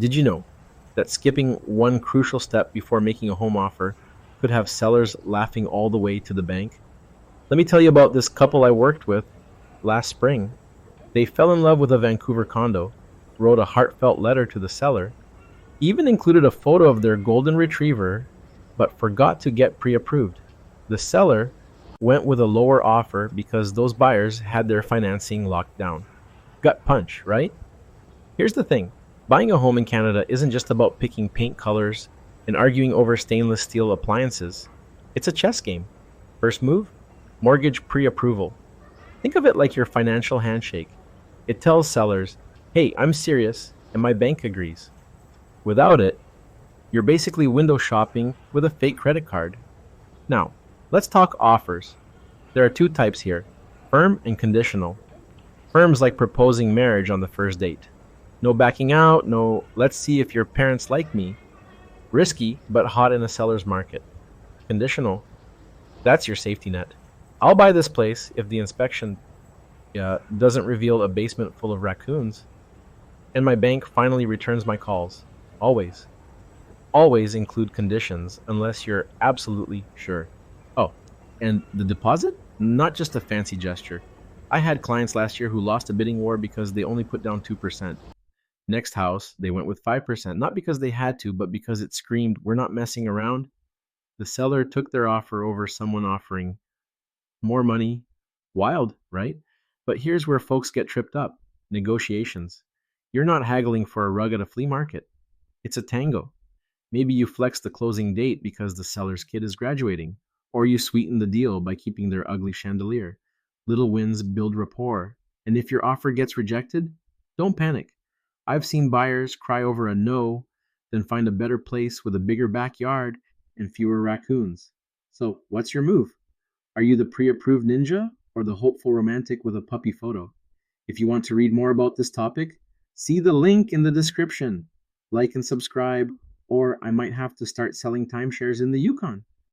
Did you know that skipping one crucial step before making a home offer could have sellers laughing all the way to the bank? Let me tell you about this couple I worked with last spring. They fell in love with a Vancouver condo, wrote a heartfelt letter to the seller, even included a photo of their golden retriever, but forgot to get pre approved. The seller went with a lower offer because those buyers had their financing locked down. Gut punch, right? Here's the thing: buying a home in Canada isn't just about picking paint colors and arguing over stainless steel appliances. It's a chess game. First move: mortgage pre approval. Think of it like your financial handshake. It tells sellers, hey, I'm serious, and my bank agrees. Without it, you're basically window shopping with a fake credit card. Now, let's talk offers. There are two types here: firm and conditional. Firms like proposing marriage on the first date. No backing out, no let's see if your parents like me. Risky, but hot in a seller's market. Conditional, that's your safety net. I'll buy this place if the inspection doesn't reveal a basement full of raccoons, and my bank finally returns my calls. Always. Always include conditions unless you're absolutely sure. Oh, and the deposit? Not just a fancy gesture. I had clients last year who lost a bidding war because they only put down 2%. Next house, they went with 5%, not because they had to, but because it screamed, we're not messing around. The seller took their offer over someone offering more money. Wild, right? But here's where folks get tripped up: negotiations. You're not haggling for a rug at a flea market, it's a tango. Maybe you flex the closing date because the seller's kid is graduating, or you sweeten the deal by keeping their ugly chandelier. Little wins build rapport, and if your offer gets rejected, don't panic. I've seen buyers cry over a no, then find a better place with a bigger backyard and fewer raccoons. So, what's your move? Are you the pre approved ninja or the hopeful romantic with a puppy photo? If you want to read more about this topic, see the link in the description. Like and subscribe, or I might have to start selling timeshares in the Yukon.